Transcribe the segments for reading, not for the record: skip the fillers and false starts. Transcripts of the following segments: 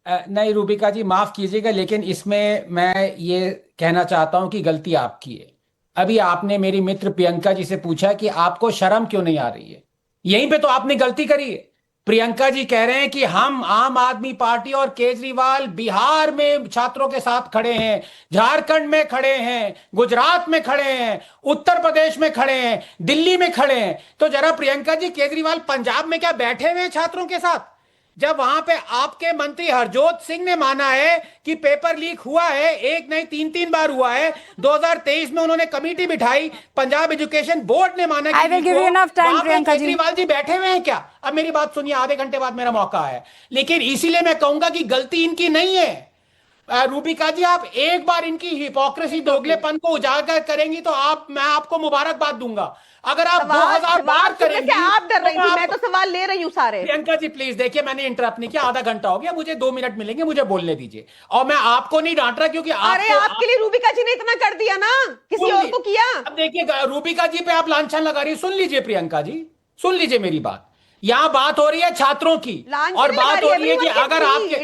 नहीं रूबिका जी, माफ कीजिएगा, लेकिन इसमें मैं ये कहना चाहता हूं कि गलती आपकी है। अभी आपने मेरी मित्र प्रियंका जी से पूछा कि आपको शर्म क्यों नहीं आ रही है। यहीं पे तो आपने गलती करी है। प्रियंका जी कह रहे हैं कि हम आम आदमी पार्टी और केजरीवाल बिहार में छात्रों के साथ खड़े हैं, झारखंड में खड़े हैं, गुजरात में खड़े हैं, उत्तर प्रदेश में खड़े हैं, दिल्ली में खड़े हैं। तो जरा प्रियंका जी, केजरीवाल पंजाब में क्या बैठे हुए हैं छात्रों के साथ? जब वहां पे आपके मंत्री हरजोत सिंह ने माना है कि पेपर लीक हुआ है, एक नहीं तीन तीन बार हुआ है। 2023 में उन्होंने कमेटी बिठाई, पंजाब एजुकेशन बोर्ड ने माना कि केजरीवाल जी बैठे हुए हैं क्या? अब मेरी बात सुनिए, आधे घंटे बाद मेरा मौका है, लेकिन इसीलिए मैं कहूंगा कि गलती इनकी नहीं है। रूबिका जी, आप एक बार इनकी हिपोक्रेसी, दोगलेपन को उजागर करेंगी तो मैं आपको मुबारकबाद दूंगा। अगर आप 2000 बार करेंगी। आप डर रही थी, मैं तो सवाल ले रही हूँ सारे। प्रियंका जी प्लीज देखिए, मैंने इंटरप्ट नहीं किया, आधा घंटा हो गया, मुझे 2 मिनट मिलेंगे, मुझे बोलने दीजिए। और मैं आपको नहीं डांट रहा क्योंकि अरे आपके लिए रूबिका जी ने इतना कर दिया ना, किसी और को किया? अब देखिए, रूबिका जी पे आप लांछन लगा रही है। सुन लीजिए प्रियंका जी, सुन लीजिए मेरी बात। यहाँ बात हो रही है छात्रों की, और बात हो रही है कि अगर आपके,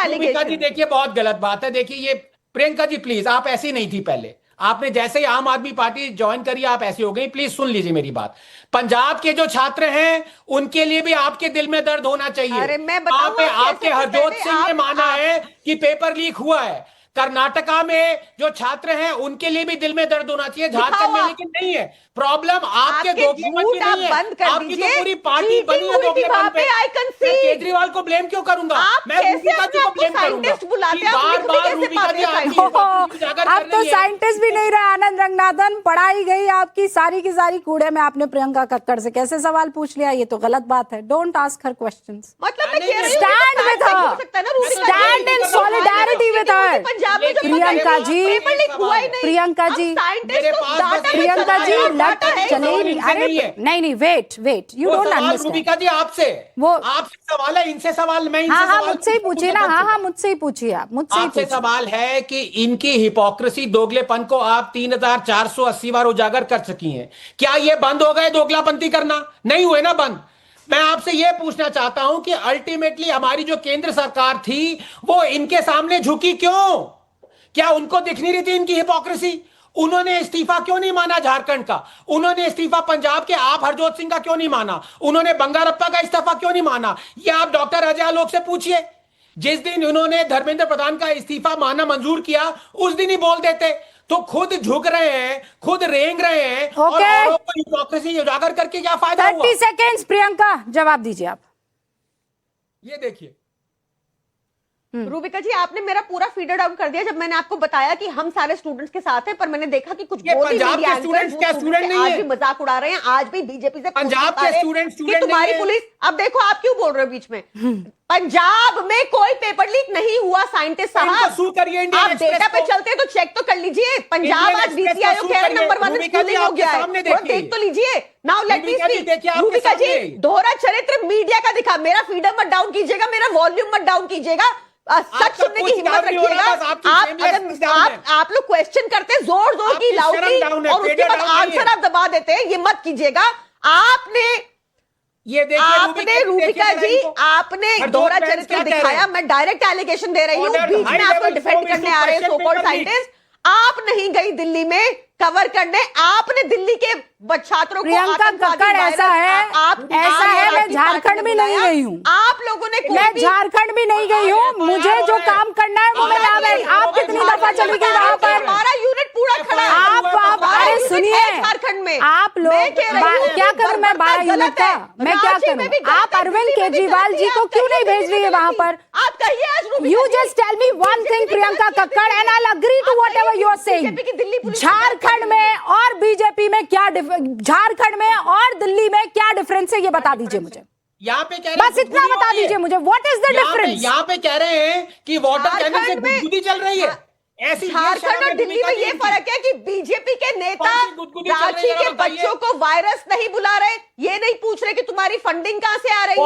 रूबिका जी देखिए बहुत गलत बात है। देखिए ये प्रियंका जी प्लीज, आप ऐसी नहीं थी पहले, आपने जैसे ही आम आदमी पार्टी ज्वाइन करी आप ऐसी हो गई। प्लीज सुन लीजिए मेरी बात। पंजाब के जो छात्र हैं उनके लिए भी आपके दिल में दर्द होना चाहिए। अरे मैं बताऊं, आपके हरजोत सिंह ने माना है कि पेपर लीक हुआ है। कर्नाटका में जो छात्र हैं उनके लिए भी दिल में दर्द होना चाहिए, झारखंड में लेकिन नहीं है। प्रॉब्लम आपके दोगलेपन की नहीं है, आपकी तो पूरी पार्टी बनी है दोगलेपन पे। मैं केजरीवाल को ब्लेम क्यों करूंगा? मैं रूबिका जी को ब्लेम करूंगा। बार बार रूबिका जी अब तो साइंटिस्ट भी नहीं रहे आनंद रंगनाथन, पढ़ाई गई आपकी सारी की सारी कूड़े में। आपने प्रियंका कक्कड़ से कैसे सवाल पूछ लिया, ये तो गलत बात है। डोंट आस्क हर क्वेश्चंस, मतलब stand with her, stand in solidarity with her. Priyanka ji, Priyanka ji, Priyanka ji लट चले नहीं। अरे नहीं, wait, you don't understand. Rubika ji आपसे वो आपसे सवाल है, इनसे सवाल नहीं। हाँ, मुझसे ही पूछिए ना। हाँ, मुझसे ही पूछिए आप, मुझसे आपसे सवाल है कि इनकी हिपोक्रेसी, दोगलेपन को आप 3480 बार उजागर कर चुकी हैं। क्या ये बंद हो गए दोगलापंती करना? नहीं हुए ना बंद। मैं आपसे यह पूछना चाहता हूं कि अल्टीमेटली हमारी जो केंद्र सरकार थी वो इनके सामने झुकी क्यों? क्या उनको दिख नहीं रही थी इनकी हिपोक्रेसी? उन्होंने इस्तीफा क्यों नहीं माना झारखंड का? उन्होंने इस्तीफा पंजाब के आप हरजोत सिंह का क्यों नहीं माना? उन्होंने बंगारप्पा का इस्तीफा क्यों नहीं माना? ये आप डॉक्टर अजय आलोक से पूछिए। जिस दिन उन्होंने धर्मेंद्र प्रधान का इस्तीफा माना मंजूर किया उस दिन ही बोल देते। तो खुद झुक रहे हैं, खुद रेंग रहे हैं, और औरों को हिपोक्रेसी उजागर करके क्या फायदा हुआ? 30 सेकेंड्स प्रियंका, जवाब दीजिए आप। ये देखिए रूबिका जी, आपने मेरा पूरा फीडर डाउन कर दिया जब मैंने आपको बताया कि हम सारे स्टूडेंट्स के साथ हैं, पर मैंने देखा कि कुछ पंजाब के स्टूडेंट्स क्या स्टूडेंट नहीं है? आज भी मजाक उड़ा रहे हैं, आज भी बीजेपी से पंजाब के स्टूडेंट तुम्हारी पुलिस। अब देखो आप क्यों बोल रहे हो बीच में? पंजाब में कोई पेपर लीक नहीं हुआ साइंटिस्ट साहब। आप डेटा पे चलते तो चेक तो कर लीजिए। पंजाब आज नीति आयोग कह रहे नंबर 1 स्कूलिंग हो गया है, देख तो लीजिए। Now let me speak. Rubika ji, दोहरा चरित्र मीडिया का दिखा। मेरा फीडर मत डाउन कीजिएगा, मेरा वॉल्यूम मत डाउन कीजिएगा, सच सुनने की हिम्मत रखिएगा। आप लोग क्वेश्चन करते हैं जोर की लाउडली, और उसके बाद आंसर आप दबा देते हैं, ये मत कीजिएगा। आपने रूबिका जी, आपने दोहरा चरित्र दिखाया। मैं डायरेक्ट एलिगेशन दे रही हूँ, बीच में आपको डिफेंड करने आ रहे हैं सो कॉल्ड साइंटिस्ट। आप नहीं गई दिल्ली में कवर करने, आपने दिल्ली के छात्रों को। प्रियंका कक्कड़ ऐसा है मैं झारखंड में नहीं गई हूँ। आप लोगों ने, मैं झारखंड में नहीं गई हूँ। मुझे जो काम करना है वो मैं आप कितनी दफा चली गई वहां पर? हमारा यूनिट पूरा खड़ा है। आप अरे सुनिए, झारखंड में आप लोग क्या करूँ मैं 12 यूनिट का? मैं क्या करूँ? आप अरविंद केजरीवाल जी को क्यों नहीं भेज रही है वहां पर? आप कहिए, you just tell me one thing Priyanka Kakkar and I will agree to whatever you are saying. Jharkhand में और बीजेपी में क्या, झारखंड में और दिल्ली में क्या डिफरेंस है ये बता दीजिए मुझे। यहाँ पे कह रहे बस इतना बता दीजिए मुझे, व्हाट इज द डिफरेंस? यहाँ पे कह रहे हैं कि वाटर कैनन से गुदगुदी चल रही है। ऐसी झारखंड और दिल्ली में ये फर्क है कि बीजेपी के नेता रांची के बच्चों को वायरस नहीं बुला रहे, ये नहीं पूछ रहे कि तुम्हारी फंडिंग कहां से आ रही है,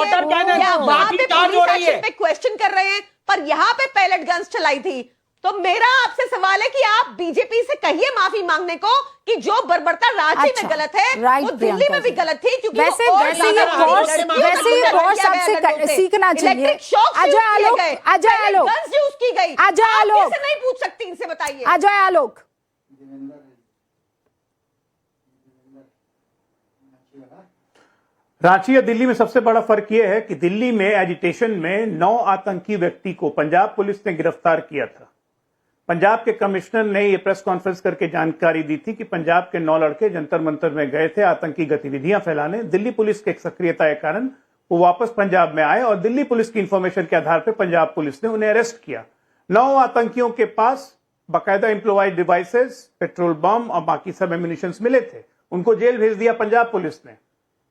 या वहां पे पुलिस एक्शन पे क्वेश्चन कर रहे हैं। पर यहाँ पे पैलेट गन्स चलाई थी, तो मेरा आपसे सवाल है कि आप बीजेपी से कहिए माफी मांगने को कि जो बर्बरता रांची में गलत है वो दिल्ली में भी गलत थी, क्योंकि वैसे ये कोर्स आपसे सीखना चाहिए। अजय आलोक, अजय आलोक, यूज की गई, अजय आलोक कैसे नहीं पूछ सकती इनसे, बताइए अजय आलोक। रांची या दिल्ली में सबसे बड़ा फर्क यह है कि दिल्ली में एजिटेशन में 9 आतंकी व्यक्ति को पंजाब पुलिस ने गिरफ्तार किया था। पंजाब के कमिश्नर ने यह प्रेस कॉन्फ्रेंस करके जानकारी दी थी कि पंजाब के 9 लड़के जंतर मंतर में गए थे आतंकी गतिविधियां फैलाने। दिल्ली पुलिस के सक्रियता के कारण वो वापस पंजाब में आए और दिल्ली पुलिस की इंफॉर्मेशन के आधार पर पंजाब पुलिस ने उन्हें अरेस्ट किया। 9 आतंकियों के पास बाकायदा इम्प्रोवाइज डिवाइसेस, पेट्रोल बम और बाकी सब एम्युनिशन मिले थे। उनको जेल भेज दिया पंजाब पुलिस ने।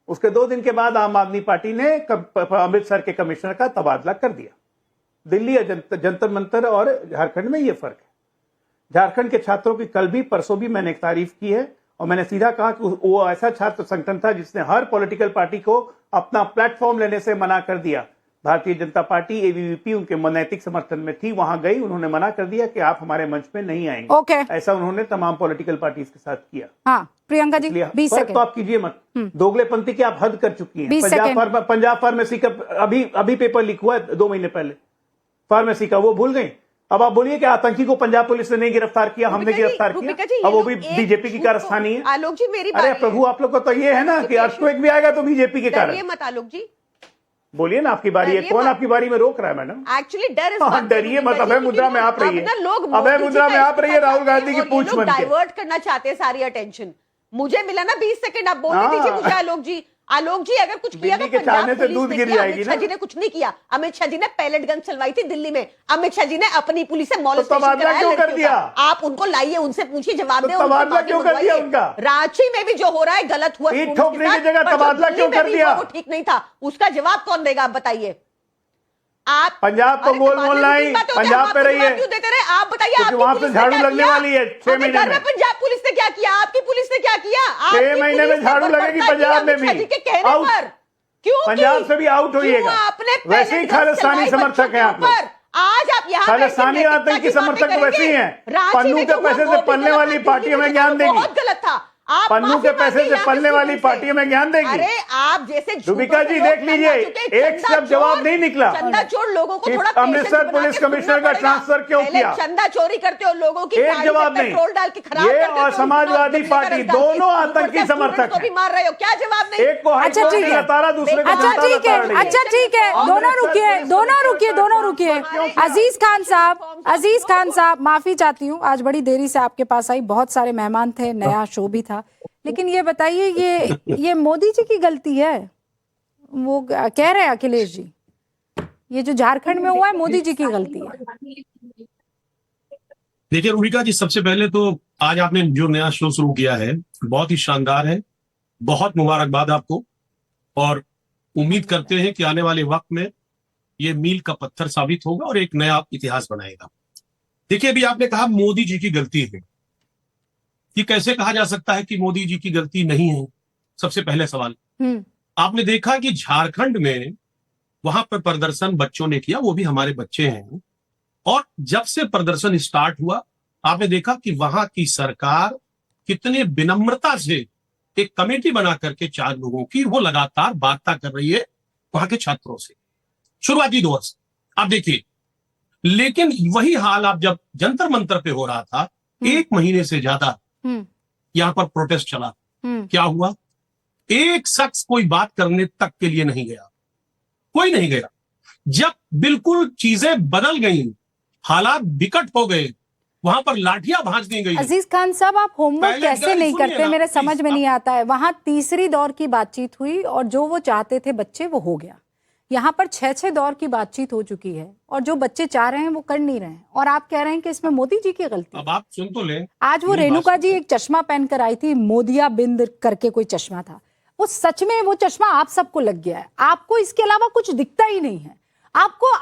उसके 2 दिन के बाद आम आदमी पार्टी ने अमृतसर के कमिश्नर का तबादला कर दिया। दिल्ली या जंतर मंतर और झारखंड में यह फर्क है। झारखंड के छात्रों की कल भी परसों भी मैंने एक तारीफ की है और मैंने सीधा कहा कि वो ऐसा छात्र संगठन था जिसने हर पॉलिटिकल पार्टी को अपना प्लेटफॉर्म लेने से मना कर दिया। भारतीय जनता पार्टी एबीवीपी उनके नैतिक समर्थन में थी, वहां गई, उन्होंने मना कर दिया कि आप हमारे मंच में नहीं आएंगे। ऐसा उन्होंने तमाम पॉलिटिकल पार्टीज के साथ किया। हाँ, प्रियंका जी 20 सेकंड तो आप कीजिए मत, दोगलेपंथी की आप हद कर चुकी हैं। पंजाब फार्मेसी का अभी पेपर लीक हुआ है 2 महीने पहले, फार्मेसी का, वो भूल गई। अब आप बोलिए कि आतंकी को पंजाब पुलिस ने नहीं गिरफ्तार किया, हमने गिरफ्तार किया, अब वो भी बीजेपी की कारस्तानी है। आलोक जी मेरी अरे प्रभु, आप लोग को तो ये है ना कि अर्थक्वेक भी आएगा तो बीजेपी के कारण। मत आलोक जी, बोलिए ना, आपकी बारी है। कौन आपकी बारी में रोक रहा है मैडम? एक्चुअली डर डरिए मत, अभय मुद्रा में आप रही है, अभय मुद्रा में आप रही है राहुल गांधी की पूंछ बन के। डाइवर्ट करना चाहते हैं सारी अटेंशन। मुझे मिला ना 20 सेकंड, आप बोलने दीजिए मुझे। आलोक जी, आलोक जी अगर कुछ किया तो पंजाब पुलिस ने किया, अमित शाह जी ने कुछ नहीं किया। अमित शाह जी ने पैलेट गन चलवाई थी दिल्ली में, अमित शाह जी ने अपनी पुलिस से मॉलेस्टेशन क्यों कर दिया? आप उनको लाइए, उनसे पूछिए, जवाब दें। तबादला क्यों कर दिया उनका? रांची में भी जो हो रहा है गलत हुआ, ईंट ठोकने की जगह तबादला क्यों कर दिया? वो ठीक नहीं था, उसका जवाब कौन देगा आप बताइए। आप पंजाब को गोल मोल नहीं, पंजाब पे रहिए, क्यों देते रहे आप बताइए। वहां पे झाड़ू लगने वाली है 6 महीने में। पंजाब पुलिस ने क्या किया, आपकी पुलिस ने क्या किया? 6 महीने में झाड़ू लगेगी पंजाब में भी। क्यों पंजाब से भी आउट होइएगा, वैसे ही खालिस्तानी समर्थक है आप लोग। आज आप यहाँ खालिस्तानी आतंकी समर्थक वैसे ही हैं। पन्नू के पैसे से पलने वाली पार्टी हमें ज्ञान देगी। बहुत गलत था, पन्नू के पैसे से पलने वाली पार्टी हमें ज्ञान देगी। अरे आप जैसे रूबिका जी देख लीजिए, एक शब्द जवाब नहीं निकला। चंदा चोर लोगों को थोड़ा अमृतसर पुलिस कमिश्नर का ट्रांसफर क्यों किया? चंदा चोरी करते हो लोगों की, एक जवाब नहीं। पेट्रोल डाल के खराब ये और समाजवादी पार्टी दोनों आतंकी समर्थक भी मार रहे हो, क्या जवाब नहीं? एक को हाईकोर्ट ने लताड़ा, दूसरे को अच्छा ठीक है, अच्छा ठीक है, दोनों रुकिए। अजीज खान साहब माफी चाहती हूँ, आज बड़ी देरी से आपके पास आई, बहुत सारे मेहमान थे, नया शो भी था, लेकिन ये बताइए ये मोदी जी की गलती है? वो कह रहे हैं अखिलेश जी, ये जो झारखंड में हुआ है मोदी जी की गलती है। देखिए रूबिका जी, सबसे पहले तो आज आपने जो नया शो शुरू किया है बहुत ही शानदार है, बहुत मुबारकबाद आपको, और उम्मीद करते हैं कि आने वाले वक्त में ये मील का पत्थर साबित होगा और एक नया इतिहास बनाएगा। देखिए अभी आपने कहा मोदी जी की गलती है, ये कैसे कहा जा सकता है कि मोदी जी की गलती नहीं है? सबसे पहले सवाल, आपने देखा कि झारखंड में वहां पर प्रदर्शन बच्चों ने किया, वो भी हमारे बच्चे हैं, और जब से प्रदर्शन स्टार्ट हुआ आपने देखा कि वहां की सरकार कितने विनम्रता से एक कमेटी बना करके 4 लोगों की वो लगातार वार्ता कर रही है वहां के छात्रों से, शुरुआती दौर से आप देखिए। लेकिन वही हाल आप जब जंतर मंतर पे हो रहा था, 1 महीने से ज्यादा यहां पर प्रोटेस्ट चला, क्या हुआ? एक शख्स कोई बात करने तक के लिए नहीं गया, कोई नहीं गया। जब बिल्कुल चीजें बदल गई, हालात विकट हो गए, वहां पर लाठियां भांज दी गई। अजीज खान साहब, आप होमवर्क कैसे नहीं करते, मेरे समझ में नहीं आता है। वहां तीसरी दौर की बातचीत हुई और जो वो चाहते थे बच्चे वो हो गया। यहाँ पर 6 दौर की बातचीत हो चुकी है और जो बच्चे चाह रहे हैं वो कर नहीं रहे हैं, और आप कह रहे हैं कि इसमें मोदी जी की गलती। अब आप सुन तो लें, आज वो रेणुका जी एक चश्मा पहनकर आई थी, मोदिया बिंद करके कोई चश्मा था, वो सच में वो चश्मा आप सबको लग गया है, आपको इसके अलावा कुछ दिखता ही नहीं है। आपको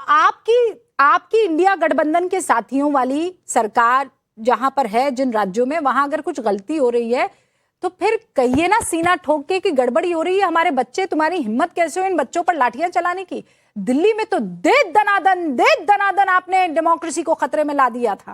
आपकी इंडिया गठबंधन के साथियों वाली सरकार जहां पर है, जिन राज्यों में, वहां अगर कुछ गलती हो रही है तो फिर कहिए ना सीना ठोक के कि गड़बड़ी हो रही है, हमारे बच्चे, तुम्हारी हिम्मत कैसे हो इन बच्चों पर लाठियां चलाने की? दिल्ली में तो दे दनादन आपने डेमोक्रेसी को खतरे में ला दिया था।